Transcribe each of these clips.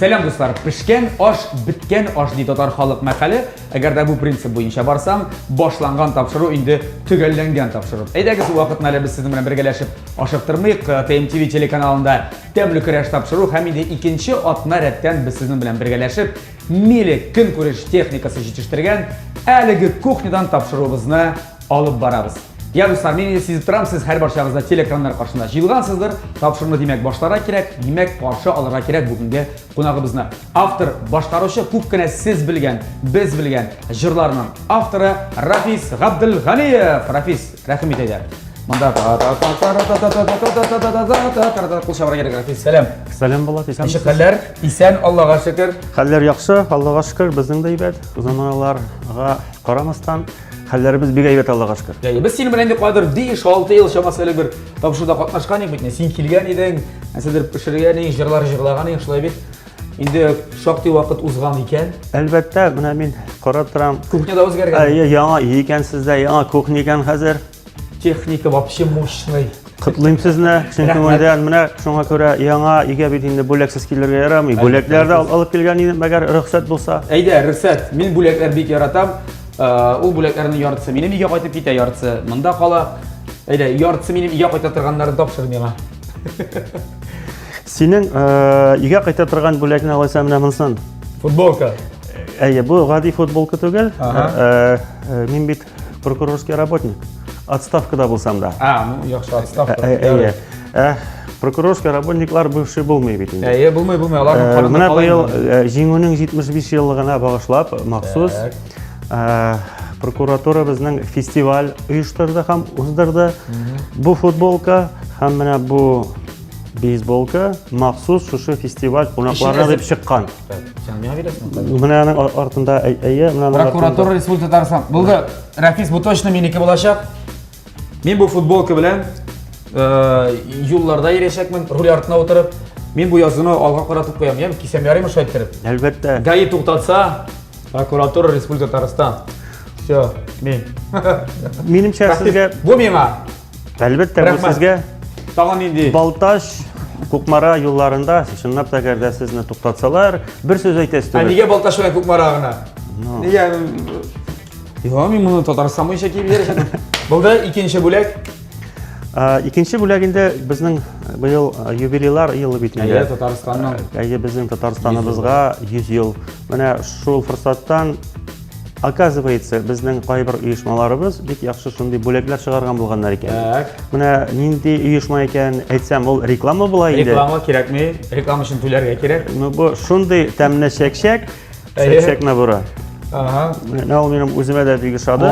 Selam dostlar. Pişken aş, bitken aş deydi tatar xalq məqəli. Əgər də bu prinsip boyunca barsam, başlanğan tapşırıq indi tügəllənən tapşırıq. Əydəki bu vaxt nələ biz sizinlə birgələşib aşıqdırmayıq. TMTV telekanalında təmli kürəş tapşırıq. Həm indi ikinci atma rəddən biz sizinlə birgələşib mili gün көреш texnikası yetiştirген əligi kuxnidan tapşırığımızı alıb barabız. Ya dostlar, men sizib turam, siz hər barşağınızda teleekranlar qarşısında jilğansızdır. Tapşırığını demək başlara kerak, demək qarşı alıra kerak bugünkü qonağımızı. Avtor, başqarışı көп kine siz bilgen, biz bilgen jırlarının avtoru Rafiz Gabdulganiyev. Rafiz, rəhmət edər. Manda qul şavara gerek Rafiz. Selam. Selam Bulat, isen misiniz? Xəllər, isen Allah'a şükür. Xəllər yaxşı, Allah'a şükür, bizning də ibad. Uzamalarga qaramasdan xəllərimiz big ibad Allah'a şükür. Biz senin bilen de qadir 5-6 yıl şaması bir tapşırıqda qatnaşqan edik. Sen kelgan eding, nəsədir pişirgan eding, jırlar jırlagan eding, şulay bit. İndi şoqti vaqt uzğan ekan. Əlbəttə, mənə men qarab turam. Kuxnyada o'zgargan. Yangi ekan sizdə, yangi kuxnya ekan hozir. Texnika вообще мощный. Qutlayım sizni. Chunki mendan mana shunga ko'ra yangi ega bitindi bo'laksiz kelirga yaramay. Bo'laklarni olib kelgan edim, agar ruxsat bo'lsa. Ayda, ruxsat. Men bo'laklar bek yaratam. U bo'laklarni yoritsa, menim uyga qaytib ketay yoritsa. Munda qola. Ayda, yoritsa menim uyga qayta turganlarni topshir menga. Sening uyga qayta turgan bo'lakni olsam nima bo'lsin? Futbolka. Bu g'adiy futbolka tugul. Men bit prokurorskiy работник. Отставкада bo'lsam da. Ну, yaxshi отставка. Prokurorskiy работниклар бывший bo'lmaydi bit endi. Bo'lmay, ularning qonuni. Mana bu yil Jingoning 75 yilligini bag'ishlab maxsus prokuratura bizning festival uyushtirdi ham o'zdirdi. Bu futbolka ham mana bu beyzbolka maxsus shu festival qonaqlariga deb chiqqan. Sen menga berasizmi? Buning ortida Prokuratura Respublika Tatariston. Bo'ldi, Rafiz, bu точно meniki bo'lacak. Men bu futbolka bilan yo'llarda yurishakman, rul ortida o'tirib, men bu yozini olg'a qaratib qo'yaman, kesam yaraymi shu ayttirib. Albatta. Gayi to'xtatsa, Prokuratura Respublika Tatariston. Sho, men. Menimcha sizga bu menga. Albatta bu sizga Tag'in endi Baltash Ko'kmara yo'llarida shinnab tagarda sizni to'xtatsalar, bir so'z aytasiz. Nega Baltash bilan Ko'kmarag'ini? Nega? Yo'q, men buni Tatariston bo'yicha kelib berishim. Bo'ldi, ikkinchi bo'lak. Ikkinchi bo'lagida bizning bu yil yubileylar yili bitdi. Tataristondan. Bizning Tataristonimizga 100 yil. Mana shu fursatdan оказывается bizning qaybir uyushmalarimiz bek yaxshi shunday bo'laklar chiqargan bo'lganlar ekan. Mana nindi uyushma ekan aytsam, ul reklama bo'laydi. Reklama kerakmi? Reklama uchun to'larga kerak. Bu shunday tamna shakshakna bura. Mana mening o'zimga da tegishadi.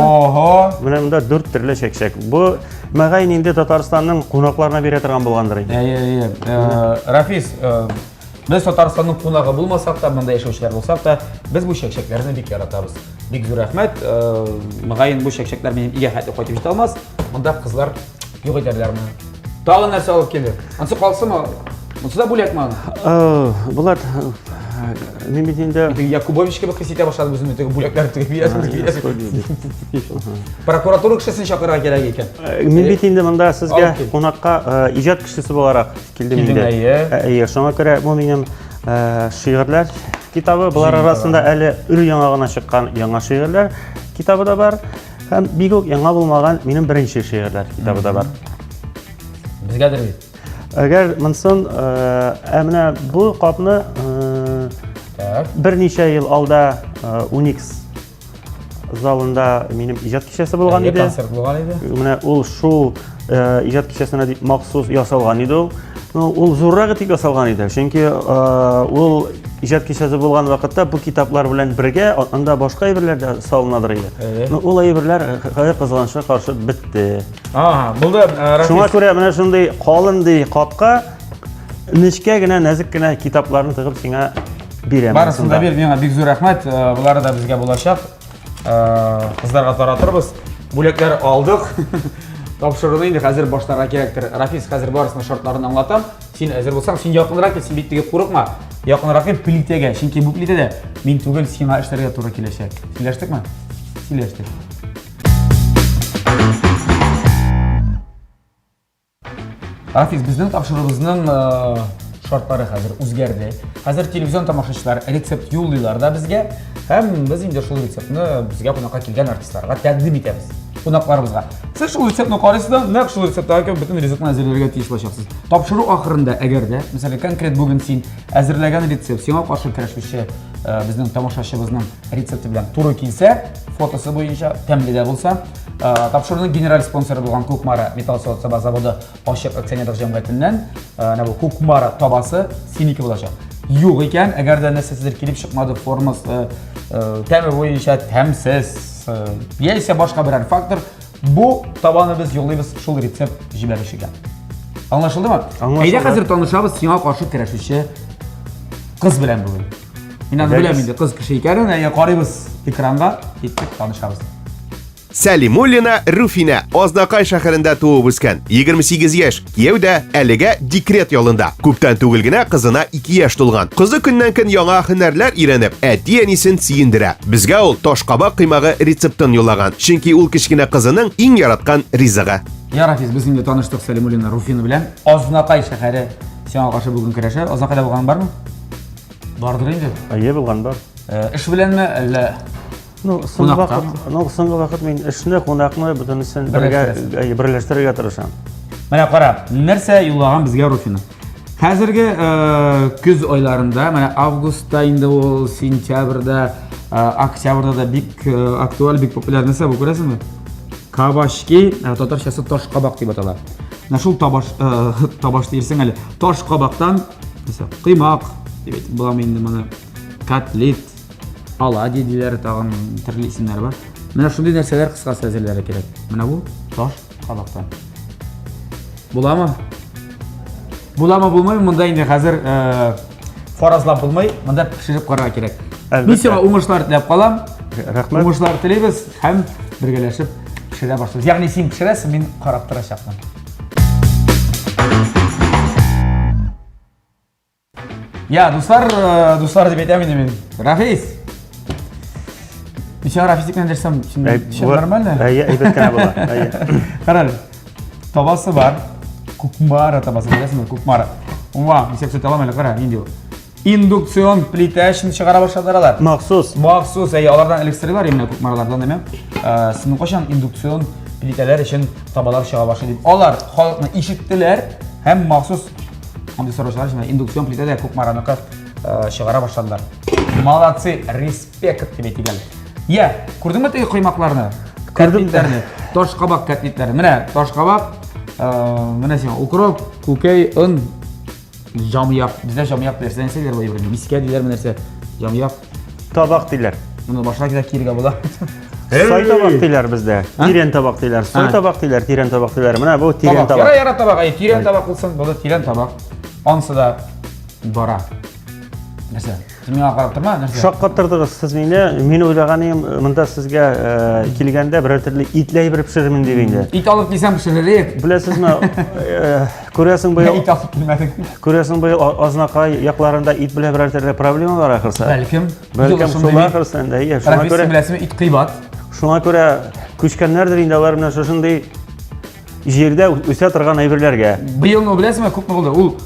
Mana bunda 4 turli shakshak. Bu mag'ayn endi Tataristonning qo'noqlarına beradigan bo'lgandir ekan. Rafiz, biz Tataristonning qonog'i bo'lmasak da, bunda yashovchilar bo'lsak da, biz bu shakshaklarni bek yaratamiz. Bek zo'r rahmat. Mag'ayn bu shakshaklar mening uyga qaytib keta olmas. Bunda qizlar yo'q etarlarmi? Tag'in narsa olib keldi. Ansa qolsimi? Bunsa bo'lyapman. Bular men endi Yakubovichga bir qisita boshladi o'zini bo'laklar tugib berasiz. Prokuratura kishini chaqirgan kerak ekan. Men endi bunda sizga qo'noqqa ijod kishisi bo'laroq keldim endi. Shunga ko'ra bu mening she'rlar kitobi, bular orasida hali ur-yang'agina chiqqan yangi she'rlar kitobida bor. Ham biko'k yangi bo'lmagan mening birinchi she'rlar kitobida bor. Bizgadir. Agar minsin, mana bu qopni bir necha yil olda Unix zalında mening ijod kechasi bo'lgan edi. Konsert bo'lgan edi. Mana ul shu ijod kechasini deb maxsus yasalgan edi. Ul zo'rroq etib yasalgan edi. Chunki ul ijod kechasi bo'lgan vaqtda bu kitoblar bilan birga unda boshqa ibrlarda solinadi edi. Ul ibrlar qizg'anishga qarshi bitdi. Bo'ldi. Shunga ko'ra mana shunday qolinday qopqa ingichkagina, nazikkina kitoblarni tig'ib senga beraman. Barisini ber, menga bek zo'r rahmat. Bular da bizga bo'lashaq. Qizlarga taratirmiz. Bo'laklar oldik. Topshiriqni endi hozir boshlariga kerakdir. Rafiz hozir borisini shortlarini anglatam. Sen hozir bo'lsang, sen yaqinroq kel, sen bittiga qo'rqma. Yaqinroq kel plitaga. Chunki bu plitada men tugul senga ishlarga to'g'ri kelishak. Silashdikmi? Silashdik. Rafiz, bizning topshirig'imizning шартлары хәзер үзгәрде. Хәзер телевизион тамашачылар рецепт юллыйлар да безгә, һәм без инде шул рецептны безгә кунакка килгән артистларга тәкъдим итәбез. Кунакларыбызга. Сез шул рецептны карыйсыз да, нәкъ шул рецепттагы кебек бөтен ризыкны әзерләргә тиеш булачаксыз. Тапшыру ахырында әгәр дә, мәсәлән, конкрет бүген син әзерләгән рецепт сиңа каршы көрәшүче безнең тамашачыбызның рецепты белән туры килсә, фотосы буенча тәмле дә булса, тапшыруның генераль спонсоры булган Кукмара металл саба заводы ачык акционерлык җәмгыятеннән менә бу Кукмара табасы синеке булачак. Юк икән, әгәр дә нәрсәсездер килеп чыкмады, формасы, тәме буенча тәмсез, яисә башка берәр фактор, бу табаны без юллыйбыз шул рецепт җибәрүчегә. Аңлашылдымы? Әйдә хәзер танышабыз сиңа каршы көрәшүче кыз белән бүген. Мин аны беләм инде, кыз кеше икәнен, әйе карыйбыз экранга, киттек танышабыз. Сәлимуллина Руфина Азнакай шәһәрендә туып үскән. 28 яшь, кияүдә, әлегә декрет ялында. Күптән түгел генә кызына 2 яшь тулган. Кызы көннән-көн яңа һөнәрләр өйрәнеп, әти-әнисен сөендерә. Безгә ул ташкабак кыймагы рецептын юллаган. Чөнки ул кечкенә кызының иң яраткан ризыгы. Я Рафис, без инде таныштык Сәлимуллина Руфина белән. Азнакай шәһәре сиңа каршы бүген көрәшә. Азнакайда булган бармы? Бардыр инде. Әйе булган бар. Эш беләнме, әллә соңгы вакыт мин эшне, кунакны бөтенесен берләштерергә тырышам. Менә кара, нәрсә юллаган безгә Руфина? Хәзерге көз айларында, менә августта инде ул, сентябрьдә, октябрьдә да бик актуаль, бик популяр нәрсә бу, күрәсезме? Кабачки, татарчасы таш кабак дип атала. Менә шул табаш дирсең әле. Таш кабактан, мәсәлән, кыймак дип әйтеп буламы инде моны, котлет, оладьи диләр, тагын төрле исемнәр бар. Менә шундый нәрсәләр кыскасы әзерләргә кирәк. Менә бу таш кабактан. Буламы? Буламы, булмаймы? Монда инде хәзер фаразлап булмый, монда пешереп карарга кирәк. Мин сиңа уңышлар теләп калам. Рәхмәт. Уңышлар теләйбез һәм бергәләшеп пешерә башлыйбыз. Ягъни син пешерәсең, мин карап торачакмын. Я, дуслар дип әйтәм инде мин. Рафис. Мин Рафис икән дәшсәм, нормально? Әйе, әйбәт кенә була. Әйе. Карар. Табасы бар. Кукмара табасы, беләсезме? Кукмара. Ума, нисек сөт алам әле, кара, инде ул. Индукцион плита эшен чыгара башладылар алар. Махсус. Махсус, алардан электрлар именно кукмаралардан әмә. Синең кашан индукцион плиталар өчен табалар чыга башлады дип. Алар халыкны ишеттеләр һәм махсус андый сорашлар өчен индукцион плитада кукмараныкы чыгара башладылар. Молодцы, респект дип әйтелгән. Я, күрдеңме теге кыймакларны? Котлетләрне, таш кабак котлетләре. Менә таш кабак, менә син укроп, күкәй, ун, жамыяк. Бездә жамыяк диләр, сәләр булып йөргән. Мискә диләр нәрсә? Жамыяк. Табак диләр. Моны башка киргә була. Сой табак диләр бездә. Тирән табак диләр. Сой табак диләр, тирән табак диләр. Менә бу тирән табак. Яра табак, тирән табак булсын, бу да тирән табак. Ансы да бара. Нәрсә? Миңа карап торма, нәрсә? Шаккаттырдыгыз сез мине. Мин уйлаганым, монда сезгә килгәндә берәр төрле итләй бер пешерермен дип инде. Ит алып килсәм пешерерик. Беләсезме, күрәсең быел Ит алып килмәдек. Күрәсең быел Азнакай якларында ит белән берәр төрле проблема бар ахырса. Бәлкем. Шуңа ахырсында, иә, шуңа күрә. Беләсезме, ит кыйбат. Шуңа күрә күчкәннәрдер инде алар менә шушындый җирдә үсә торган әйберләргә. Быел ну беләсезме, күпме булды? Ул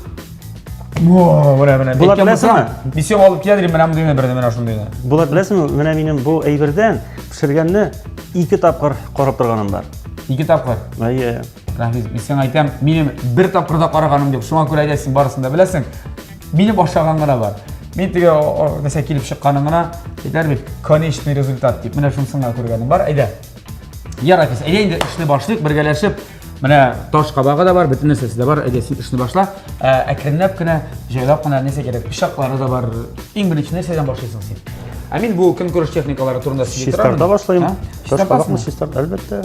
Булат беләсезме? Бисем алып киләдер, менә мондый бердә менә шундый. Булат беләсезме, менә минем бу әйбердән пешергәнне 2 тапкыр карап торганым бар. 2 тапкыр. Әйе. Рафис, мин сиңа әйтәм, минем 1 тапкырда караганым юк. Шуңа күрә әйтәсең, барысын да беләсең. Минем башлаган гына бар. Мин теге нәрсә килеп чыкканым гына, әйтәр бит, конечный результат дип. Менә шунысын гына күргәнем бар. Әйдә. Я Рафис, әйдә инде эшне башлыйк, бергәләшеп. Менә таш кабагы да бар, бөтен нәрсәсе дә бар. Әйдә син эшне башла. Әкренләп кенә, җайлап кына нәрсә кирәк? Пишаклары да бар. Иң беренче нәрсәдән башлыйсың син? Мин бу көнкүреш техникалары турында сөйләп торам. Чистарта башлыйм. Таш кабакны чистарт, әлбәттә.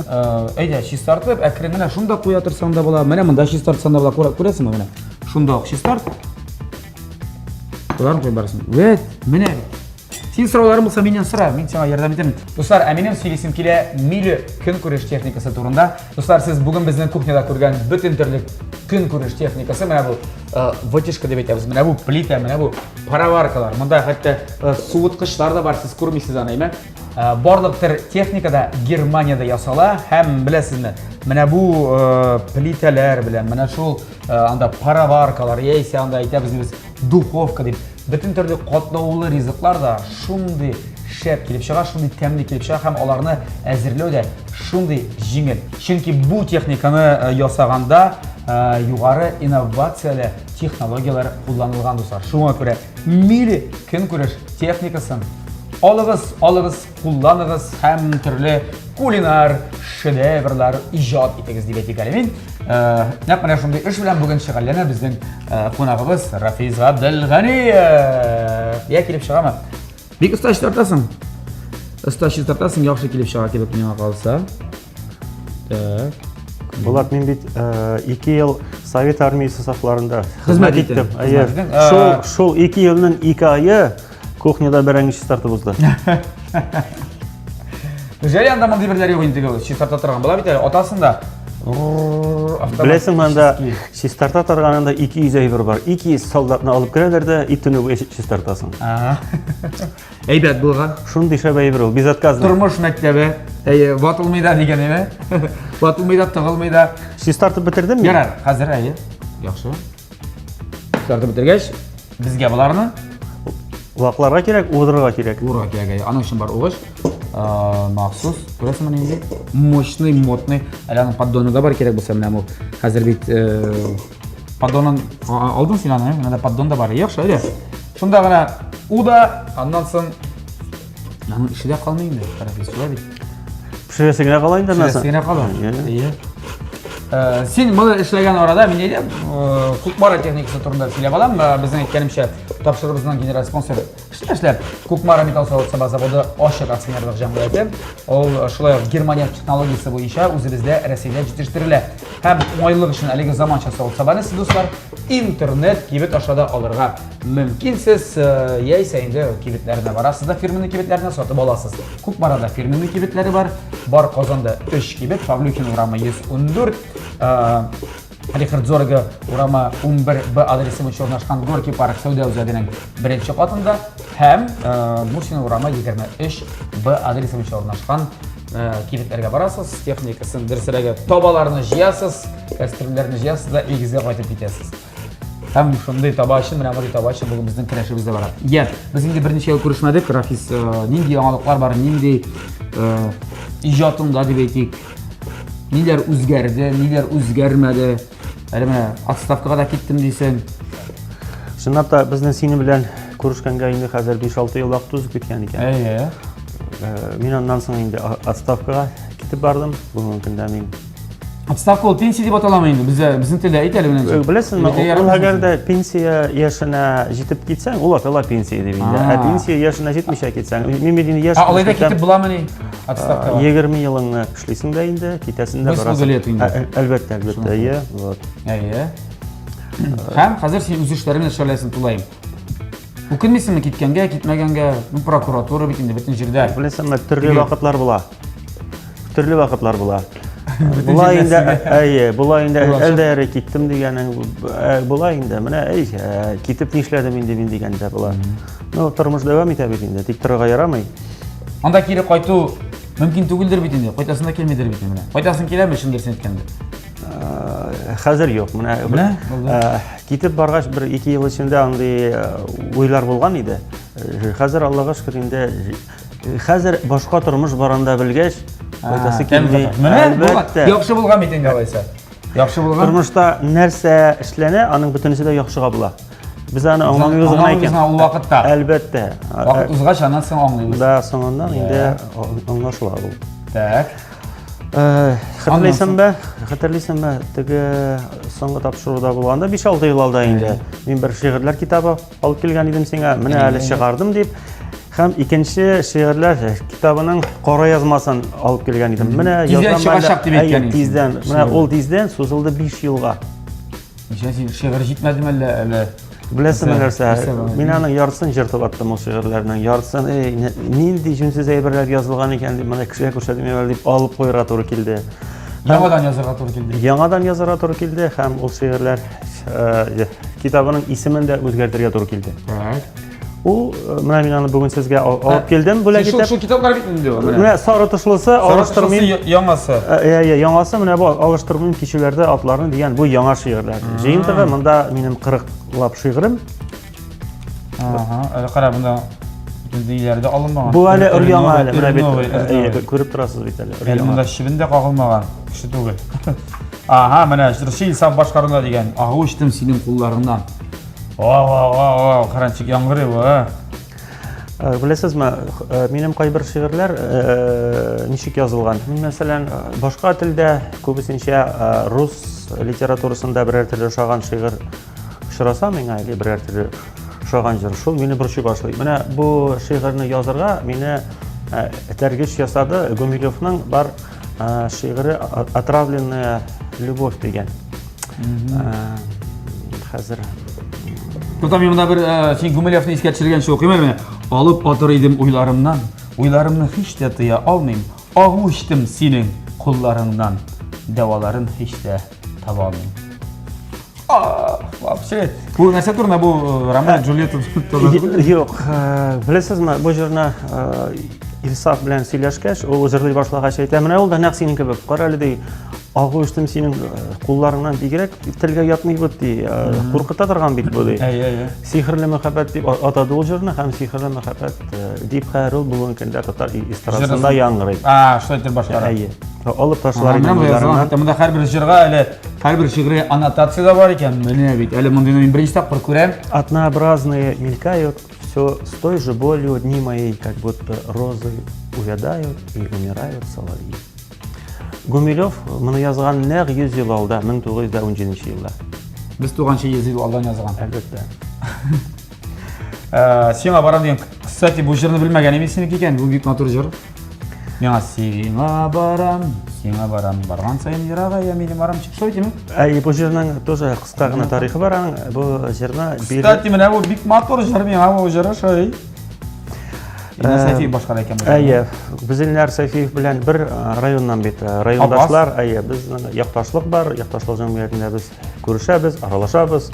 Әйдә, чистартып, әкрен генә шунда куя торсаң да була. Менә монда чистартсаң да була. Күрәсеңме менә? Шунда ук чистарт. Буларны куй барсын. Вәт, менә. Син сорауларың булса миннән сора, мин сиңа ярдәм итәм. Дуслар, минем сөйлисем килә милли көнкүреш техникасы турында. Дуслар, сез бүген безнең кухняда күргән бөтен төрле көнкүреш техникасы, менә бу вытяжка дип әйтәбез. Менә бу плита, менә бу пароваркалар. Монда хәтта суыткычлар да бар, сез күрмисез аны, әйме? барлык төр техникада Германияда ясала һәм беләсезме, менә бу плитәләр белән, менә шул анда пароваркалар, яисә анда әйтәбез без духовка дип, бөтен төрле катлаулы ризыклар да шундый шәп килеп чыга, шундый тәмле килеп чыга һәм аларны әзерләү дә шундый җиңел. Чөнки бу техниканы ясаганда югары инновацияле технологиялар кулланылган дуслар. Шуңа күрә милли көнкүреш техникасын алыгыз, кулланыгыз һәм төрле кулинар шедеврлар иҗат итегез дип әйтик мин. Нәкъ менә шундый эш белән бүген шөгыльләнә безнең кунагыбыз Рафиз Габделганиев. Я килеп чыгамы? Бик оста тартасың. Оста тартасың, яхшы килеп чыга кебек миңа калса. Так. Булат, мин бит 2 ел Совет армиясы сафларында хезмәт иттем. Шул 2 елның 2 айы кухняда бәрәңге чистартып узды. Җәләнда мондый берләр юк инде ул. Чистарта торган була бит әле атасында. Беләсең, монда чистарта торганында 200 әйбер бар. 200 солдатны алып керәләр дә итүне чистартасың. Әйбәт булган. Шундый шәп әйбер ул, безотказный. Тормыш мәктәбе. Ватылмый да дигән име? Ватылмый да, тыгылмый да. Чистартып бетердеңме? Ярар, хәзер әйе. Яхшы. Чистартып бетергәч, безгә буларны Вакларга кирәк, удырырга кирәк. Урга кирәк. Аның өчен бар угыш. Махсус. Күрәсеңме инде? Мощный, модный. Әле аның поддоны да бар кирәк булса менә бу. Хәзер бит поддонын алдым син аны, менә поддон да бар. Яхшы, әйе. Шунда гына уда, аннан соң аның эше дә калмый инде. Рафис шулай бит. Пешерәсе генә кала инде нәрсә? Пешерәсе генә кала. Әйе. Син моны эшләгән арада мин әйтәм, Кукмара техникасы турында сөйләп алам. Безнең әйткәнемчә, тапшырыбызның генераль спонсоры эшләп, Кукмара металл заводы ачык акционерлык җәмгыяте. Ул шулай ук Германия технологиясе буенча үзебездә Россиядә җитештерелә. Һәм уңайлык өчен әлеге заманча савыт сабаны сез дуслар интернет кибет ашада алырга мөмкинсез. Яисә инде кибетләренә барасыз да фирменный кибетләрне сатып аласыз. Кукмарада фирменный кибетләре бар. Бар Казанда 3 кибет, Павлюкин урамы 114, Рихард Зорга урамы 11Б адресы буенча урнашкан Горький парк сәүдә үзәгенең 1-нче катында һәм Мусин урамы 23Б адресы буенча урнашкан кибетләргә барасыз, техникасын дөресрәге табаларны җыясыз, кастрюльләрне җыясыз да игезгә кайтып китәсез. Һәм шундый табачы, менә бу табачы бүген безнең көрәшебездә бара. Я, без инде берничә ел күрешмәдек, Рафис, нинди яңалыклар бар, нинди иҗатында дип әйтик. Ниләр үзгәрде, ниләр үзгәрмәде. Әле менә отставкага да киттем дисең. Чынлап та безнең сине белән күрешкәнгә инде хәзер 5-6 ел вакыт узып киткән икән. Әйе. Мин аннан соң инде отставкага китеп бардым. Бүгенге көндә мин Отставка ул пенсия дип аталама инде. Безнең телдә әйт әле менә. Беләсеңме, ул әгәр дә пенсия яшенә җитеп китсәң, ул атала пенсия дип инде. Пенсия яшенә җитмичә китсәң, мин бит инде яшь. Алайда китеп буламыни? Отставкага. 20 елыңны эшлисең дә инде, китәсең дә барасың. Әлбәттә, әйе. Әйе. Һәм хәзер син үз эшләрең белән шөгыльләнәсең тулайым. Үкенмисеңме киткәнгә, китмәгәнгә, прокуратура бит инде бөтен җирдә. Беләсеңме, төрле вакытлар була. Төрле вакытлар була. Була инде, әйе, була инде әлдәре киттем дигәнең, була инде. Менә китеп нишләдем инде мин дигәндә була. Ну, тормыш дәвам итә бит инде, тик торырга ярамый. Анда кире кайту мөмкин түгелдер бит инде. Кайтасында килмәдер бит инде. Кайтасын киләме шундый сен әйткәндә? Хәзер юк. Менә китеп баргач 1-2 ел эчендә андый уйлар булган иде. Хәзер Аллага шөкер инде хәзер башка тормыш баранда белгәч, кайтасы килми. Менә яхшы булган бит инде алайса. Яхшы булган. Тормышта нәрсә эшләнә, аның бөтенесе дә яхшыга була. Без аны аңламыйбыз гына икән. Ул вакытта. Әлбәттә. Вакыт узгач аннан соң аңлыйбыз. Да, соңыннан инде аңлашыла бу. Так. Хәтерлисеңме, теге соңгы тапшыруда булганда 5-6 ел алда инде. Мин бер шигырьләр китабы алып килгән идем сиңа. Менә әле чыгардым дип. Һәм икенче шигырьләр китабының кара язмасын алып килгән идем. Менә язмам тиздән. Менә ул тиздән сузылды 5 елга. Шигырь җитмәдеме әллә? Беләсеңме нәрсә? Мин аның яртысын җыртып аттым ул шигырьләрнең. Яртысын нинди җүнсез әйберләр язылган икән дип, менә кешегә күрсәтмәгән дип алып куярга туры килде. Яңадан язарга туры килде. Яңадан язарга туры килде һәм ул шигырьләр китабының исемен дә үзгәртергә туры килде. Ул менә мин аны бүген сезгә алып келдем. Бүләк Şu итеп. kitaplar bitmedi diyor. Менә сары тышлысы, алыштырмыйм. Яңасы. Яңасы менә бу алыштырмыйм кичүләрдә атларны дигән бу яңа шигырьләр. Җыентыгы монда минем 40лап шигырем. Әле кара монда диләрдә алынмаган. Бу әле өр-яңа әле менә бит. Күреп торасыз бит әле. Әле монда шибендә кагылмаган. Кеше түгел. Менә шул саф башкарына дигән. Агы ичтем синең кулларыңнан. Каранчык яңгырый бу. Беләсезме, минем кайбер шигырьләр ничек язылган? Мин мәсәлән башка телдә күбесенчә рус литературасында берәр төрле ошаган шигырь очраса миңа или берәр төрле ошаган җыр, шул мине борчый башлый. Менә бу шигырьне язарга мине тәргиш ясады Гумилевның бар шигыре «Отравленная любовь» дигән. Хәзер Там монда бер син Гумилевны искә төшергән шул кыймә менә. Алып атыр идем уйларымнан, уйларымны һич тә тыя алмыйм. Агу ичтем синең кулларыңнан, дәваларын һич тә таба алмыйм. Вообще, бу нәрсә турында бу Ромео Джульетта турында? Юк, беләсезме, бу җырны Илсаф белән сөйләшкәч, ул җырлый башлагач әйтә, менә ул да нәкъ синең кебек. Кара әле ди, агу ичтем синең кулларыңнан бигрәк телгә ятмый бит ди. Куркыта торган бит бу ди. Сихрле мәхәббәт дип атады ул җырны һәм сихрле мәхәббәт дип хәйрул бүгенге көндә татар эстрадасында яңгырый. Что әйтер башкара? Алып ташлар Монда һәрбер җырга әле һәрбер шигъри аннотация да бар икән. Менә бит әле мондый мин беренче тапкыр күрәм. Однообразные мелькают, все с той же болью дни моей, как будто розы увядают и умирают соловьи. Гумилев моны язган нәкъ 100 ел алда, 1917 елда. Без туганчы 100 ел алдан язган. Әлбәттә. Сиңа барам дигән. Кстати, бу җырны белмәгән идем синеке икән. Бу бик матур җыр. Миңа сиңа барам, барган сайын ерага я минем арамчык. Что әйтим? Бу җырның тоже кыска гына тарихы бар аның. Бу җырны Кстати, менә бу бик матур җыр миңа бу җыры шуй. Сәфи башкара икән бу. Безнең Сәфиев белән бер районнан бит. Райондашлар, безнең якташлык бар. Якташлык җәмгыятендә без күрешәбез, аралашабыз.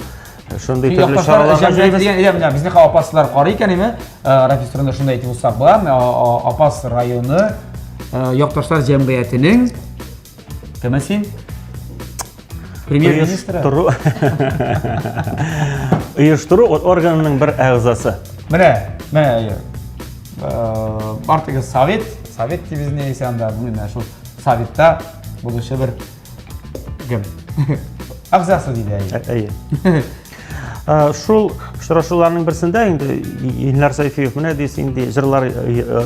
Шундый төрле чараларга җәмгыять безнең апаслар карый икән име? Рафис турында шундай әйтеп булсак була. Апас районы якташлар җәмгыятенең кем син? Премьер-министры. Оештыру органының бер әгъзасы. Менә Артыгы совет дивизионы исәндә менә шул советта булучы бер кем? Әгъзасы диде. Шул очрашуларның берсендә инде Илнар Сәйфиев менә дис инде җырлар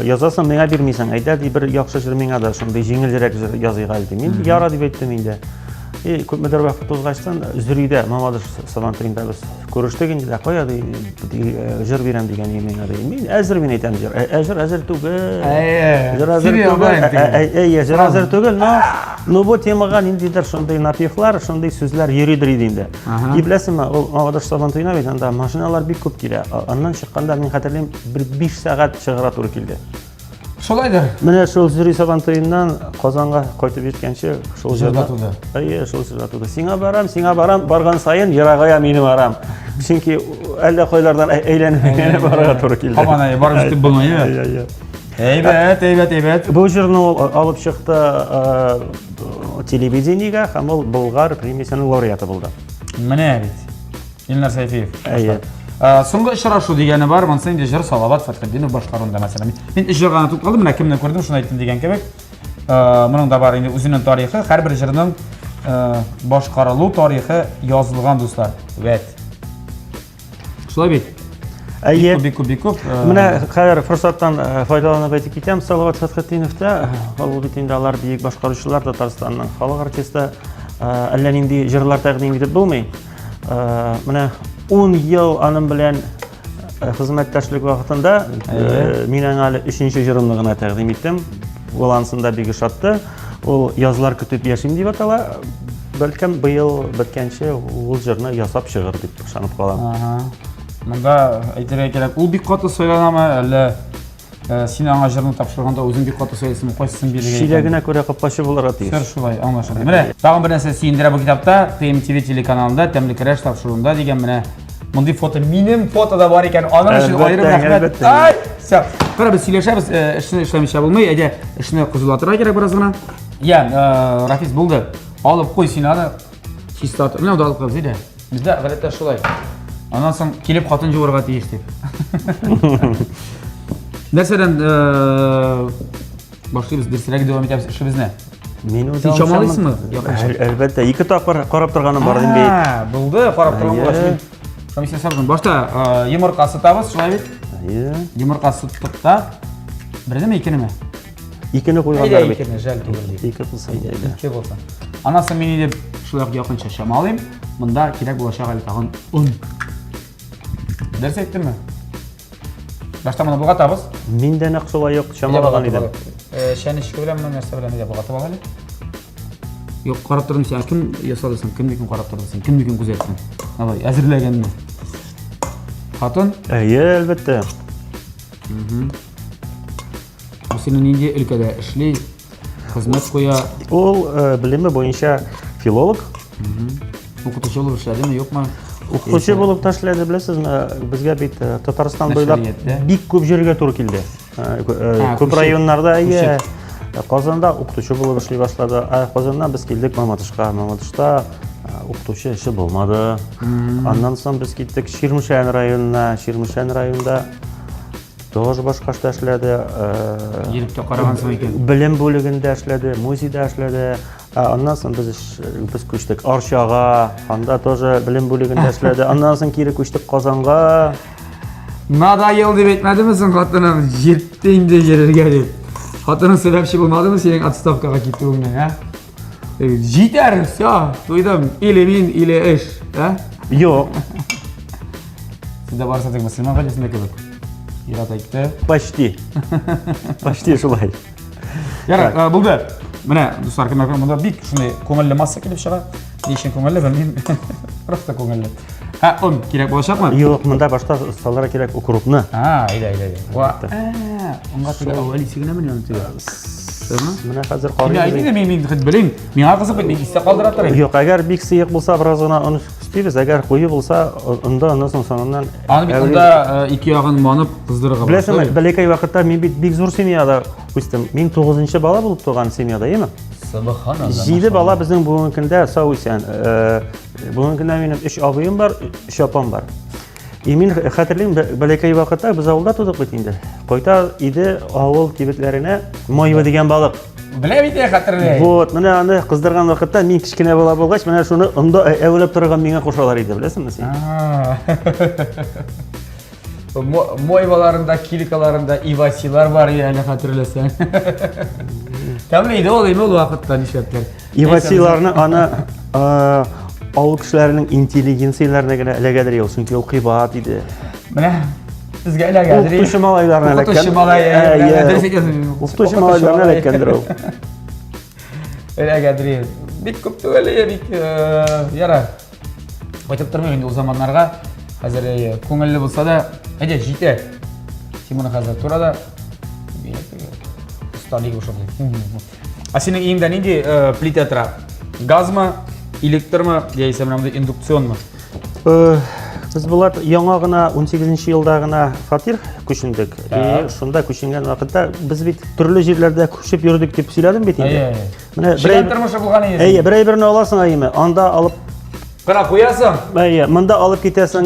язасың, миңа бирмисең, әйдә ди бер яхшы җыр миңа да шундый җиңелрәк җыр языйга ди. Мин яра дип әйттем инде. Күпмедер вакыт узгачтан Зөридә Мамадыш Сабантыйында без күрештек инде. Кая ди җыр бирәм дигән миңа ди. Мин әзер мин әйтәм җыр. Әзер түгел. Җыр әзер түгел. Но бу темага ниндидер шундый напевлар, шундый сүзләр йөридер иде инде. Беләсеңме, ул Мамадыш Сабантыйна бит анда машиналар бик күп килә. Аннан чыкканда мин хәтерлим бер 5 сәгать чыгыра туры килде. Шулайдыр. Менә шул Зөри Сабантыйнан Казанга кайтып җиткәнче шул җырда туды. Шул җырда туды. Сиңа барам, барган сайын ерагая минем арам. Чөнки әллә кайлардан әйләнеп барырга туры килде. Һаман барып җитеп булмый. Әйбәт. Бу җырны алып чыкты телевидениегә һәм ул Болгар премиясының лауреаты булды. Менә бит. Илнар Сәйфиев. Соңгы очрашу дигәне бар, монсы инде җыр Салават Фәтхетдинов башкаруында мәсәлән. Мин җырганы тутып калдым, менә кемне күрдем, шуны әйттем дигән кебек. Моның да бар инде үзенең тарихы, һәрбер җырның башкарылу тарихы язылган дуслар. Вәт. Шулай бит. Бик күп. Менә хәзер форсаттан файдаланып әйтеп китәм, Салават Фәтхетдиновта, ул бит инде алар бик башкаручылар Татарстанның халык артисты, әллә нинди җырлар тәкъдим итеп булмый. Менә 10 ел аның белән хезмәттәшлек вакытында мин аңа 3нче җырымны гына тәкъдим иттем. Ул ансында бик шатты. Ул язлар көтеп яшим дип атала. Бәлкем быел беткәнче ул җырны ясап чыгыр дип ышанып калам. Монда әйтергә кирәк, ул бик каты сөйләнәме, әллә син аңа җырны тапшырганда үзең бик каты сөйләсәң, кайсысын бирергә? Шиләгенә күрә капкачы булырга тиеш. Шулай, аңлашылды. Менә тагын бер нәрсә сөендерә бу китапта, TMTV телеканалында тәмле көрәш тапшыруында дигән менә Bunday foto mening fotoda bor ekan. Ana uchun ayrim rahmat. albatta. Ay, sağ. Qara biz söylashamiz, ishni ishlamasha bo'lmay, agar ishni qo'zg'atirib kerak birozgina. Ya, Rafiz bo'ldi. Olib qo'y sinani. Chistota. Nima olib qo'yamiz edi? Bizda g'alati shulay. Ondan so'ng kelib xotin jo'rg'a tegish deb. Narsadan boshlaymiz, darslarga davom etamiz ishimizni. Men Sen chamolisizmi? Albatta, 2 taqir qarab turganim bor edim. Ha, bo'ldi, qarab turgan bo'lasiz. Komissiya sardan boshda yumurta sutamiz, shulay. Yumurta sutdiqda birdami ikkinimi? Ikkini qo'yganlar. Ikkini jal tugildi. Ikki qilsa edi. Ikki bo'lsa. Anasi meni deb shulay yoqincha shamolim. Bunda kerak bo'lsa hali tag'in un. Dars aytdimmi? Boshda mana bo'g'atamiz. Menda naqshlar yo'q, shamolagan edim. Shani ish bilanmi, narsa bilan deb bo'g'atib olali. Yo'q, qarab turdim sen kim yasalasan, kimnikin qarab turibsan, kimnikin kuzatsan. Navoy, azirlaganni. Xotin? Albatta. Bu senin endi ilkada ishli xizmat qo'ya. Ol bilimi bo'yicha filolog. O'qituvchi bo'lib ishladimi, yo'qmi? O'qituvchi bo'lib tashladi, bilasizmi? Bizga bit Tatariston bo'ylab bik ko'p yerga to'g'ri keldi. Ko'p rayonlarda Qozonda o'qituvchi bo'lib ishlay boshladi. Qozondan biz keldik Mamatishga. Mamatishda o'qituvchi ishi bo'lmadi. Ondan so'ng biz ketdik Shirmushan rayonina. Shirmushan rayonida тоже boshqa ishda ishladi. Yiribga qaragansan ekan. Bilim bo'ligida ishladi, muzeyda ishladi. Ondan so'ng biz ko'chdik Orshog'a, onda тоже bilim bo'ligida ishladi. Ondan so'ng kiri ko'chdik Qozonga. Nadayel deb aytmadimi sen xotinim? Yetding de yerga deb. Xotining sababchi bo'lmadimi sening отставкаga ketuvingdan, ha? Jitar, все, to'ydim, ili men, ili ish, ha? Yo'q. Sizda borsa tegma, Silman qilishni kerak. Yig'at aytdi. Почти shulay. Yara, bo'ldi. Mana do'stlar, kimlar bunda bik shunday ko'ngilli massa kelib chiqadi. Nechun ko'ngilli bilmayman. Просто ko'ngilli. Ha, un kerak bo'lishapmi? Yo'q, bunda boshqa ustolar kerak ukrupni. Ha, ayda. Va, unga tuga avvali signalmi yo'ntiga? Mana hozir Qani aytdi men hid biling. Menga qiziq men ista qoldirib turay. Yo'q, agar bik siyiq bo'lsa birozgina uni istaymiz, agar qo'yi bo'lsa unda ondan so'ng sonundan Ani unda ikki yog'ini monib qizdirib bilasizmi, balakay vaqtda men bik zo'r semiyada o'sdim. Men 9-bola bo'lib turgan semiyadaymi? Subhanalloh. 7 bola bizning bugungi kunda sog'aysan. Bugungi kunda mening 3 o'g'lim bor, 3 opam bor. Men xatirlayman, balakay vaqtda biz avulda turdik endi. Qo'yta edi avul kibitlarini moyva degan baliq. Bilamaydi xatirlay. Вот, mana uni qizdirgan vaqtda men kichkina bola bo'lgach, mana shuni unda avlab turgan menga qo'shalar edi, bilasizmi sen? Moyvalarında, kilikalarında ivasilar var yani xatirlasang. Tamlaydi olaymi o vaqtda nishatlar. Ivasilarni ana avul kishilarining intelligensiyalariga ilagadir yo'q, chunki u qibat edi. Mana bizga ilagadir. O'qituvchi malaylarni ilagan. O'qituvchi malaylarni. O'qituvchi malaylarni ilagandir u. Ilagadir. Bik ko'p tug'ali bik yara. Aytib turmayman endi o zamonlarga hozir ko'ngilli bo'lsa-da, aja jita. Sen buni hozir turada ustalik o'shaday. Sening uyingdan endi plita turadi. Gazmi, elektrmi, deysan mana bunday induksionmi? Biz bular yangagina 18-yildagina fatir ko'chindik. Shunda ko'chingan vaqtda biz bit turli yerlarda ko'chib yurdik deb söyledim bit endi. Mana bir turmushi bo'lgan edi. Bir-birini olasan aymi, onda olib qara qo'yasan. Munda olib ketasan.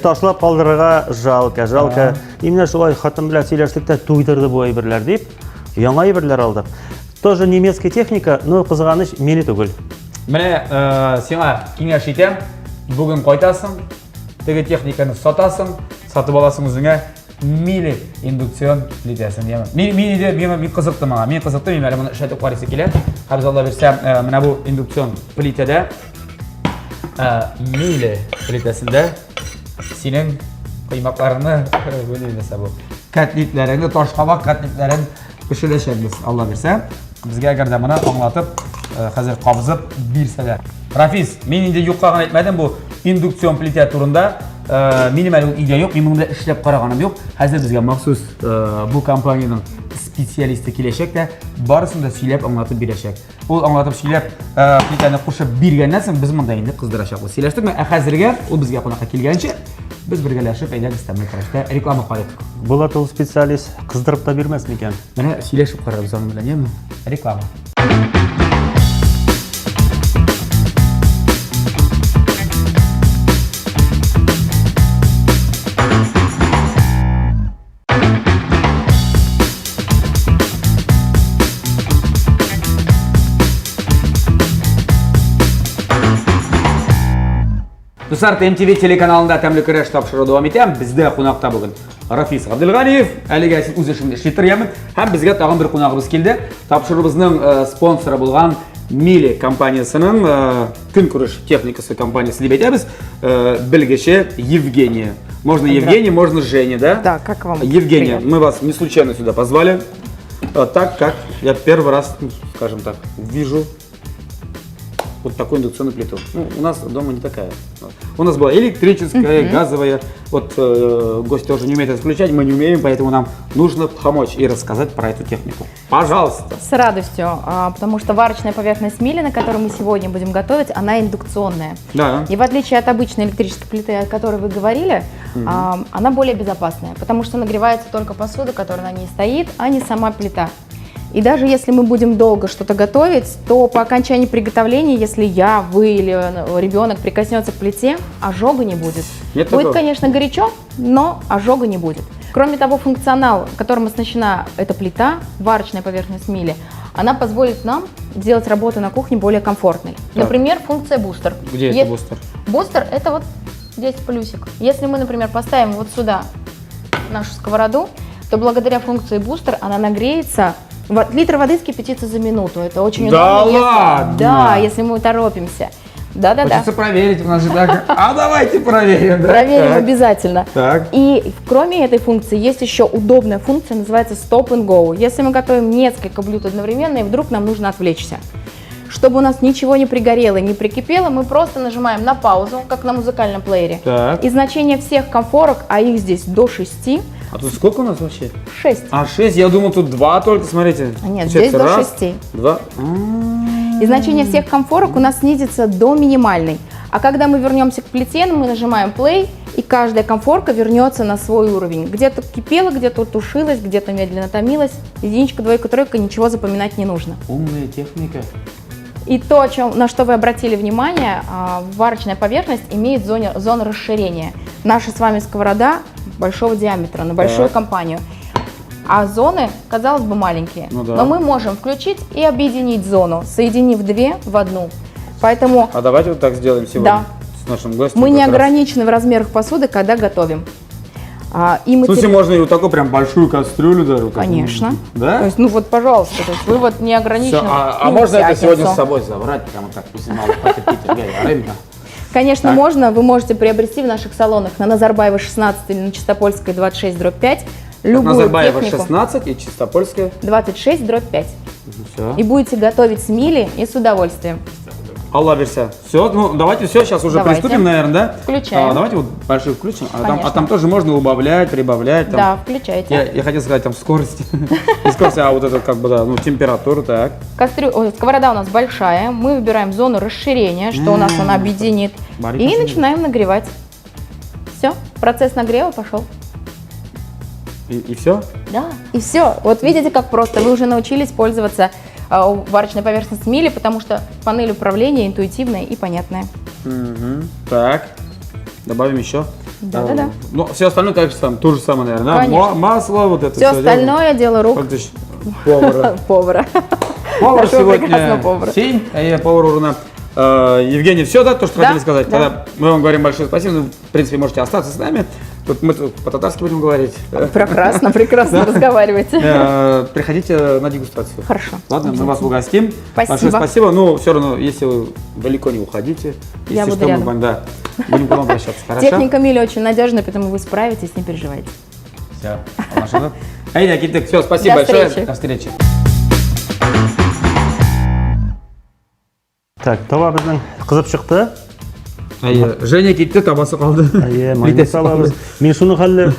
Tashlab qoldirga jalka. Именно shulay xotin bilan сөйләштекдә to'ydirdi bu ayberlar deb, yangi ayberlar oldik. Тоже немецкая техника, но qizg'anish meni tugul. Mana senga kengаш etam, bugun qaytasan, tega texnikani sotasan, sotib olasan o'zingga mili induksion plitasini deyman. Men qiziqdi menga. Men mana buni ishlatib qaraysa kelar. Habzalloh bersam, mana bu induksion plitada mili plitasida sening qiymoqlarini bo'lmaysa bu. Katlitlaringni, toshqovoq katlitlarini pishirishamiz, Alloh bersa. Bizga agarda buni anglatib, hozir qobizib bersalar. Rafiz, men endi yo'qqa aytmadim bu induksion plita turida. Minimal idea yo'q, men bunda ishlab qaraganim yo'q. Hozir bizga maxsus bu kompaniyaning специалисты киләчәк тә барысын да сөйләп аңлатып бирәчәк. Ул аңлатып сөйләп плитаны кушып биргәннән соң без монда инде кыздырачакбыз. Сөйләштекме? Ә хәзергә ул безгә кунакка килгәнче без бергәләшеп әйдәгез тәмле карашта реклама кайык. Булат ул специалист кыздырып та бирмәс микән? Менә сөйләшеп карарбыз аның белән, яме? Реклама. Достар, MTV телеканалында тәмле көрәш тапшыру дәвам итәм. Бездә кунакта бүген Рафис Габделганиев, әлегә син үз эшеңдә эшли торган, һәм безгә тагын бер кунагыбыз килде. Тапшырыбызның спонсоры булган Мили компаниясының көнкүреш техникасы компаниясы дип әйтәбез. Белгече Евгения. Можно Евгения, можно Женя, да? Да, как вам? Евгения, Привет. мы вас не случайно сюда позвали, так как я первый раз, скажем так, вижу вот такую индукционную плиту. Ну, у нас дома не такая. У нас была электрическая, газовая. Вот гости тоже не умеют это включать, мы не умеем, поэтому нам нужно помочь и рассказать про эту технику. Пожалуйста. С радостью, потому что варочная поверхность мили, на которой мы сегодня будем готовить, она индукционная. Да. И в отличие от обычной электрической плиты, о которой вы говорили, она более безопасная, потому что нагревается только посуда, которая на ней стоит, а не сама плита. И даже если мы будем долго что-то готовить, то по окончании приготовления, если я, вы или ребенок прикоснется к плите, ожога не будет. Нет Будет, такого? конечно, горячо, но ожога не будет. Кроме того, функционал, которым оснащена эта плита, варочная поверхность мили, она позволит нам сделать работу на кухне более комфортной. Так. Например, функция бустер. Где это бустер? Бустер – это вот здесь плюсик. Если мы, например, поставим вот сюда нашу сковороду, то благодаря функции бустер она нагреется. Литр воды вскипятится за минуту. Это очень Да удобно. ладно? Да, если мы торопимся. Да-да-да. Хочется проверить, у нас же так. А давайте проверим. Да? Проверим Так. обязательно. Так. И кроме этой функции есть еще удобная функция, называется Stop and Go. Если мы готовим несколько блюд одновременно и вдруг нам нужно отвлечься. Чтобы у нас ничего не пригорело, не прикипело, мы просто нажимаем на паузу, как на музыкальном плеере. Так. И значение всех комфорок, а их здесь до 6. А тут сколько у нас вообще? 6. А 6, я думал тут 2 только, смотрите. Нет, Сейчас здесь до раз, 6. 2. И значение всех комфорок у нас снизится до минимальной. А когда мы вернемся к плите, мы нажимаем play, и каждая комфорка вернется на свой уровень. Где-то кипело, где-то тушилось, где-то медленно томилось. Единичка, двойка, тройка, ничего запоминать не нужно. Умная техника. И то, на что вы обратили внимание, варочная поверхность имеет зону расширения. Наша с вами сковорода большого диаметра, на большую компанию. А зоны, казалось бы, маленькие. Ну да. Но мы можем включить и объединить зону, соединив две в одну. Поэтому А давайте вот так сделаем сегодня Да. с нашим гостем. мы не как раз. ограничены в размерах посуды, когда готовим. И В смысле, можно и вот такую прям большую кастрюлю даже? вот так? Конечно. Да? То есть, ну вот, пожалуйста, то есть вы вот не ограничены. Всё, а в можно это сегодня пятницу. с собой забрать? Прямо так, пусть мало потерпите, рынка. Конечно, Так. можно. Вы можете приобрести в наших салонах на Назарбаева 16 или на Чистопольской 26/5 любую Назарбаева технику. 16 и Чистопольская. 26/5. Все. И будете готовить с мили и с удовольствием. Алла версия. Все, ну давайте все, сейчас уже Давайте. приступим, наверное, да? Включаем. Давайте вот большую включим. А Конечно. там тоже можно убавлять, прибавлять. Там. Да, включайте. Я хотел сказать там скорость. Не скорость, а вот это как бы, да, ну температура, так. Сковорода у нас большая. Мы выбираем зону расширения, что у нас она объединит. Барик И расширение. начинаем нагревать. Все, процесс нагрева пошел. И все? Да. И все. Вот видите, как просто. Вы уже научились пользоваться варочной поверхностью мили, потому что панель управления интуитивная и понятная. Так. Добавим еще. Да-да-да. Ну, все остальное, конечно, там то же самое, наверное. Да? Конечно. Масло, вот это Все остальное дело рук Фактически повара. повара. Повар Нашего прекрасного сегодня повара. Сень, а я повар Уруна. Евгений, все, да, то, что Да, хотели сказать? да. Тогда мы вам говорим большое спасибо. Ну, в принципе, можете остаться с нами. Тут мы тут по-татарски будем говорить. Прекрасно, прекрасно разговариваете. Приходите на дегустацию. Хорошо. Ладно, мы вас угостим. Спасибо. Большое спасибо. Ну, все равно, если вы далеко не уходите, Я если буду что, мы рядом. будем, да, будем к вам обращаться. Хорошо? Техника мили очень надежная, поэтому вы справитесь, не переживайте. Все. Айда, Китек, все, спасибо До большое. встречи. До встречи. Так, таба безнең кызып чыкты. Женя кетті, табасы қалды. Майонез салабыз. Мен шуны хәлле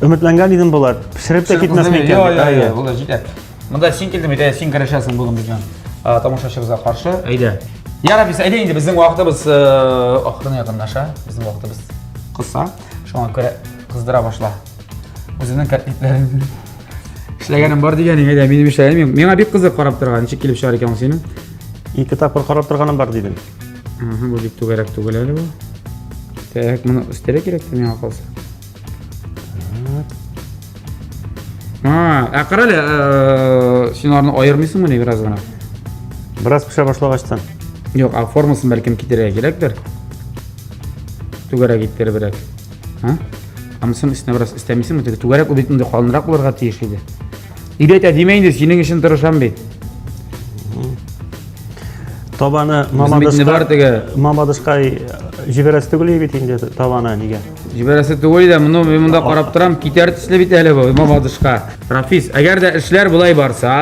Ümitləngan idim bular. Pişirib də ketməsin ekan. Yo'q, bular juda. Bunda sen kelding, bitta sen qarashasan bugun bizdan. Tomoshabimizga qarshi. Ayda. Ya Rafis, ayda endi bizning vaqtimiz oxirina yaqinlasha. Bizning vaqtimiz qisqa. Shunga ko'ra qizdira boshla. O'zining kartliklarini ishlaganim bor deganing, ayda mening ishlarim. Menga bek qiziq qarab turgan, necha kelib ishlar ekan seni? 2 tapır qarab turganim bor dedim. Bu bek to'garak to'galadi bu. Tak, buni istera kerak menga qolsa. Qarali, shularni ayirmaysanmi ne biraz gana? Biraz pişe başlagachdan. Yo'q, formasini balkim kitirga kerakdir. To'garak ittir birak. Ha? Ama sen üstüne biraz istemiyorsun mu? To'garak u bitinde qolinroq bo'larga tegishli. Ileta demaydi, sening ishing tirisham bet. Tabanı Mamadışqa jiberasi tuguli bit indi tabana nega. Jiberasi tugulida bunda qarab turam, ketar tishlab bitali bu Mamadışqa. Rafis, agarda ishlar bulay borsa,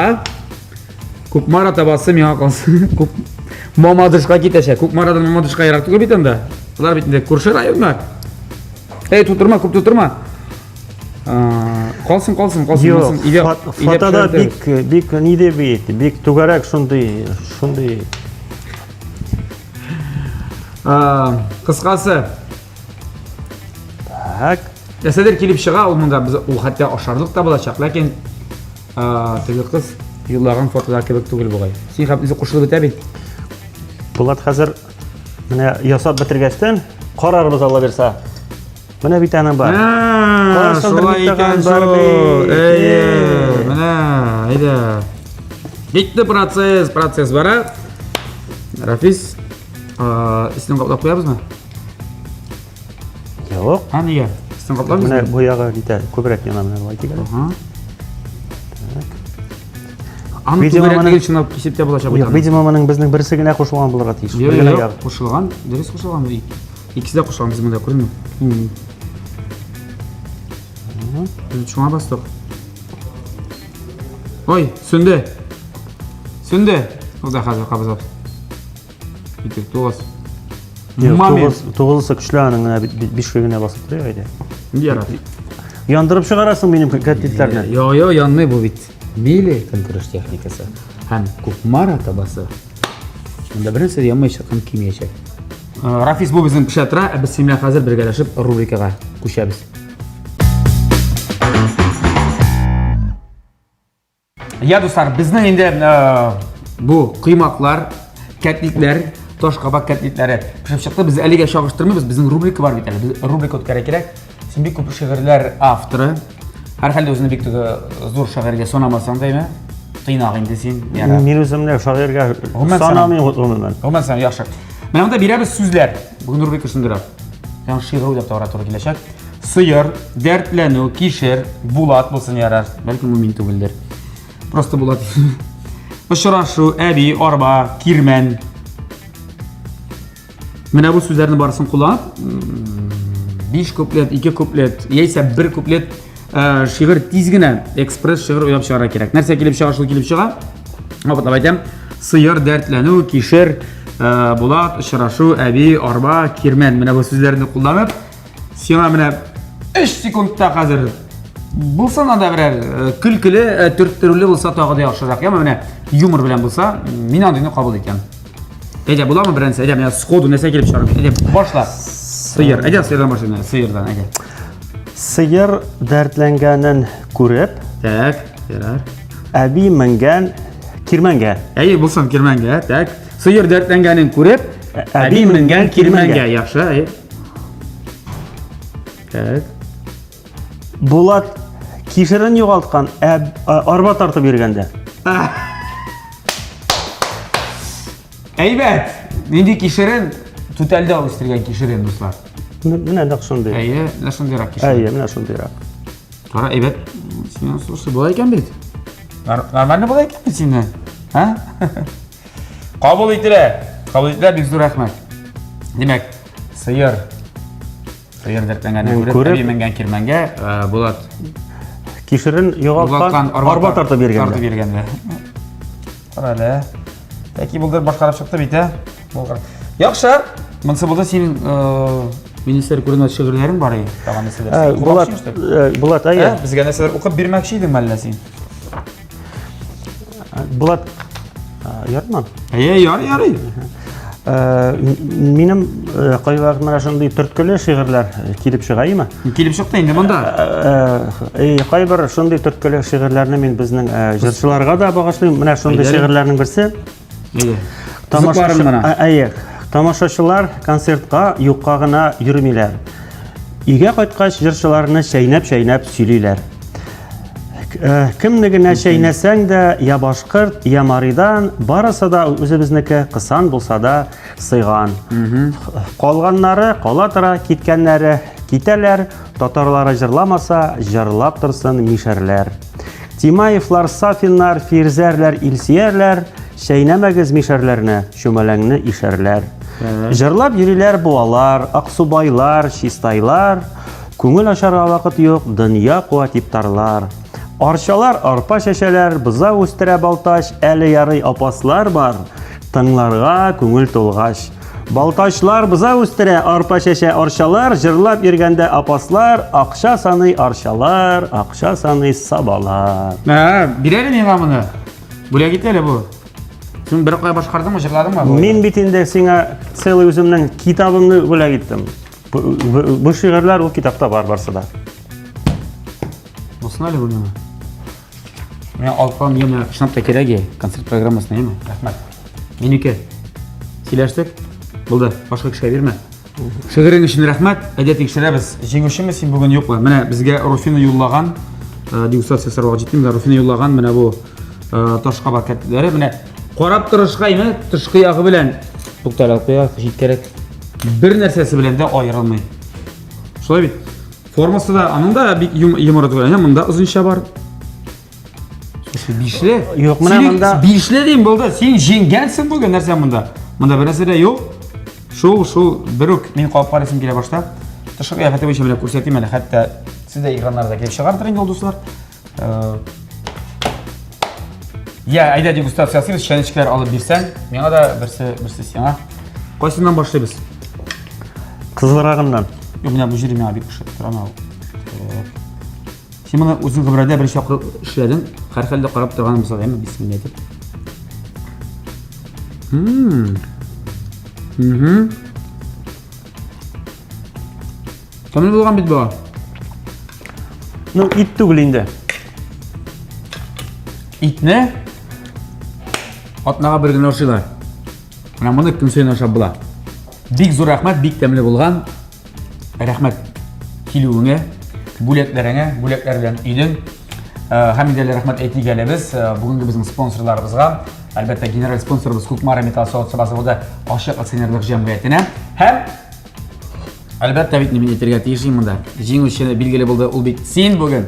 ko'p marotaba menga qolsin. Ko'p Mamadışqa ketashak. Ko'p marotaba Mamadışqa yaraq tugul bitanda. Ular bitinde ko'rishar ayollar. Ey, tuturma, ko'p tuturma. Qolsin. Fotoda bik nide bit, bik to'garak shunday. Qisqasi. Tak. Yasadir kelib chiqa, unda biz u hatto osharliq da bo'lacaq, lekin tegi qiz yo'llagan fotolar kerak tugul bo'lay. Sen ham o'zi qo'shilib o'tabit. Bulat hozir mana yasab bitirgachdan qarorimiz Alloh bersa. Mana bir tane bor. Shulay ekan mana, ayda. Bitta proses bor. Rafis, ismini qoplab qo'yamizmi? Yo'q. Ha, nega? Ismini qoplamizmi? Mana bu yog'i bitta ko'proq yana mana aytgan. Videoning shunday kesibda bo'lacaq. Yo'q, videoning bizning birsigina qo'shilgan bo'larga tegish. Yo'q, qo'shilgan, durust qo'shilgan. İkisi de qo'shilgan biz bunda ko'rdingmi? Shunga bosdik. Oy, söndü. Xudo xazir qabzab. Bitir, to'g'riz. To'g'risi kuchlarning 5 gina bosib turadi ayda. Yarat. Yondirib chiqarasan mening kattitlarni. Yo'q, yonmay bu bit. Meyli qildirish texnikasi. Ham ko'p marotabasi. Bunda birinchi yonmay chiqqan kimyachak. Rafis bu bizim pishatra, biz sen bilan hozir birgalashib rubrikaga qo'shamiz. Ya do'stlar, bizning endi bu qiymoqlar, katliklar, tosh qabaq katliklari pishib chiqdi. Biz aliga shog'ishtirmaymiz, bizning rubrika bor bitadi. Biz rubrika o'tkazar kerak. Sen bir ko'p shi'rlar avtori. Har holda o'zini bektiga zo'r shag'irga so'namasang deymi? Qiynoq endi sen. Men o'zimni shag'irga so'namayman. Bo'lmasa yaxshi. Mana bunda beramiz so'zlar. Bugun rubrika shunday. Yani şiir deb to'g'ri kelishak. Sıyır, dertlenu, kişir, bulat bo'lsin yarar. Balki mu'min tugildir. Prosta bulat. Uchrashuv, abi, arba, kirmen. Mana bu so'zlarni barisini qo'llanib, 5 kuplet, 2 kuplet, yeysa 1 kuplet şiir tezgina ekspress şiir o'ylab chiqarish kerak. Narsa kelib chiqar, shu kelib chiqar. Hoppa aytam. Sıyır, dertlenu, kişir, bulat, uchrashuv, abi, arba, kirmen. Mana bu so'zlarni qo'llanib, sen mana 3 sekundda hozir bo'lsa da birer kulkili, turttiruli bo'lsa tog'ida yaxshiroq. Mana yumor bilan bo'lsa, men o'zimni qabul etgan. Ega bo'ladimi birinchi? Ega men skodu narsa kelib chiqaram. Ega boshla. Sıyır. Ega sıyırdan boshlayman. Sıyırdan ega. Sıyır dertlenganin ko'rib, tak, yarar. Abi mingan kirmanga. Ey bo'lsin kirmanga, tak. Sıyır dertlenganin ko'rib, abi mingan kirmanga. Yaxshi, ey. Tak. Bulat kishirin yo'qoltgan arba tartib berganda. Eybat. Endi kishirin totalda o'stirgan kishirin do'stlar. Mana shunday. Ey, mana shundayroq kishirin. Ey, mana shundayroq. Qara, eybat. Sen so'rsa bo'lar ekan bit. Normalni bo'lar ekan sendan. Ha? Qabul etdilar. Bek zo'r rahmat. Demak, sıyır dertlenganin ko'rib, abi mingan kirmanga, bulat kishirin yo'qoltgan arba tartib berganda. Qarala. Taki bo'ldi boshqarib chiqdi bita. Yaxshi. Bunisi bo'ldi sening Министр күренә шигырьләрең бар ие. Тагын нәрсәләр. Булат, әйе. Безгә нәрсәләр укып бирмәкче идең әллә син? Булат, ярман. Әйе, ярый. Минем кайвакыт менә шундый төрткеле шигырьләр килеп чыга име? Килеп чыкты инде монда. Кайбер шундый төрткеле шигырьләрне мин безнең җырчыларга да багышлыйм. Менә шундый шигырьләрнең берсе. Әйе. Тамашачылар концертка юкка гына йөрмиләр. Өйгә кайткач җырчыларны чәйнәп сөйлиләр. Кемне генә чәйнәсәң дә, я башкорт, я маридан, барысы да үзебезнеке кысан булса да сыйган. Калганнары кала тора, киткәннәре китәләр, татарлары җырламаса, җырлап торсын мишәрләр. Тимаевлар, Сафиннар, Фирзәрләр, Илсиярләр, чәйнәмәгез мишәрләрне, чүмәләңне ишәрләр. Җырлап йөриләр буалар, Аксубайлар, Чистайлар, күңел ашарга вакыт юк, дөнья куат иптарлар. Арчалар арпа чәчәләр, быза үстерә балтач, әле ярый апаслар бар, тыңларга күңел тулгач. Балтачлар быза үстерә, арпа чәчә арчалар, җырлап йөргәндә апаслар, акча саный арчалар, акча саный сабалар. Бирәле миңа моны. Бүләк ит әле бу. Син бер кая башкардыңмы, җырладыңмы? Мин бит инде сиңа целый үземнең китабымны бүләк иттем. Бу шигырьләр ул китапта барсы да. Булсын әле бу. Мен алкан yana шнапта кирәге концерт программасына яме. Рәхмәт. Минеке. Сөйләштек. Булды. Башка кешегә бирмә. Шигырың өчен рәхмәт. Әйдә тикшерәбез. Җиңүчеме син бүген юкмы? Менә безгә Руфина юллаган дегустация сорауга җиттем. Руфина юллаган менә бу ташкаба кәтләре. Менә карап торышка име, тышкы ягы белән тукталып куя, җиткәрәк. Бер нәрсәсе белән дә аерылмый. Шулай бит. Формасы да аның да бик юморы түгел. Монда озынча бар. Бишле? Юк, менә монда бишле дим булды. Син җиңгәнсең бүген нәрсә монда? Монда бер нәрсә дә юк. Шул бер үк мин калып карыйсым килә башта. Тышкы кыяфәте буенча менә күрсәтим әле. Хәтта сез дә экраннарда килеп чыгардыр инде дуслар. Я, әйдә дегустациясы чәнечкәләр алып бирсәң, миңа да берсе сиңа. Кайсыннан башлыйбыз? Кызлырагыннан. Менә бу җире миңа бик ошап тора аны. Син моны үзең гомердә бер чакры эшләдең, һәр хәлдә карап торганым булса да, бисмилlah дип. Тәмле булган бит бу. Ну, ит түгел инде. Итне атнага бер генә ашыйлар. Менә моны көн саен ашап була. Бик зур рәхмәт, бик тәмле булган. Рәхмәт килүеңә, бүләкләр белән өйдең. Һәм дә рәхмәт әйтик әле без бүгенге безнең спонсорларыбызга. Әлбәттә генераль спонсорыбыз Кукмара металл заводы Ашык акционерлык җәмгыятенә. Һәм әлбәттә бит мин әйтергә тиешим монда. Җиңүче билгеле булды, ул бит син бүген.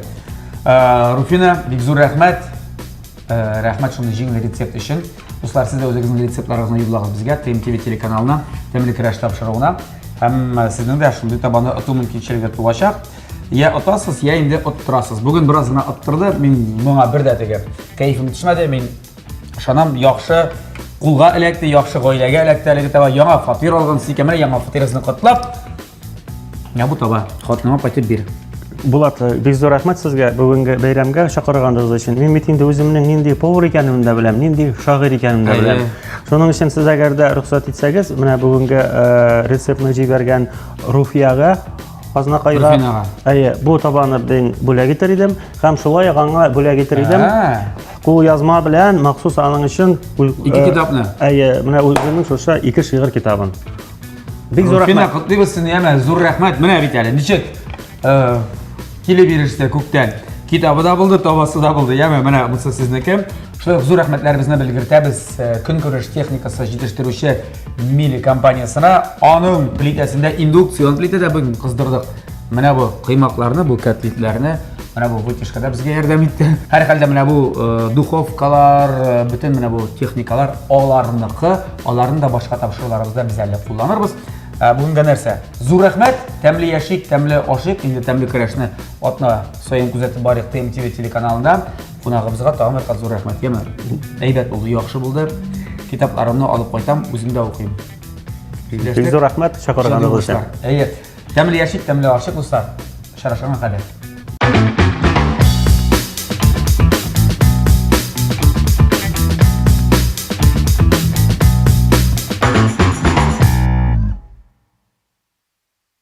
Руфина, бик зур рәхмәт. Рәхмәт шундый җиңел рецепт өчен. Дуслар, сез дә үзегезнең рецептларыгызны юллагыз безгә TMTV телеканалына, тәмле көрәш тапшыруына. Һәм сезнең дә шундый табаны ату мөмкинчелеге туачак. Я атасыз, я инде оттырасыз. Бүген бераз гына оттырды. Мин моңа бер дә теге кайфым төшмәде. Мин шанам яхшы кулга эләкте, яхшы гаиләгә эләкте. Әлеге таба яңа фатир алган сикәмә, яңа фатирызны котлап. Я бу таба хатыныма патент бир. Булат, бик зур рәхмәт сезгә бүгенге бәйрәмгә чакырганыгыз өчен. Мин бит инде үземнең нинди повар икәнемне дә беләм, нинди шагыйрь икәнемне дә беләм. Шуның өчен сез әгәр дә рөхсәт итсәгез, менә бүгенге рецептны җибәргән Руфияга, Азнакайга, бу табаны белән бүләк итер идем, һәм шулай аңа бүләк итер идем. Кул язма белән махсус аның өчен ике китапны. Менә үземнең шуша ике шигырь китабын. Бик зур рәхмәт. рәхмәт. Руфина, котлыйбыз сезне, яме зур рәхмәт. Менә бит әле ничек килеп бириште күктән. Китабы да булды, табасы да булды. Яме менә бусы сезнеке. Шулай зур рәхмәтләребезне белгертәбез Көнкүреш техникасы җитештерүче Мили компаниясына. Аның плитәсендә индукцион плитәдә бүген кыздырдык. Менә бу кыймакларны, бу котлетларны, менә бу вытяжкада безгә ярдәм итте. Һәр хәлдә менә бу духовкалар, бөтен менә бу техникалар аларныкы, аларны да башка тапшыруларыбызда без әле кулланырбыз. Бүгенге нәрсә? Зур рәхмәт, тәмле яшик, тәмле ашык, инде тәмле көрәшне атна саен күзәтеп барык TMTV телеканалында. Кунагыбызга тагын бер зур рәхмәт. Яме әйбәт булды, яхшы булды. Китапларымны алып кайтам, үзем дә укыйм. Бик зур рәхмәт чакырганыгыз өчен. Тәмле яшит, тәмле ашык, достар. Шарашаңа кадәр.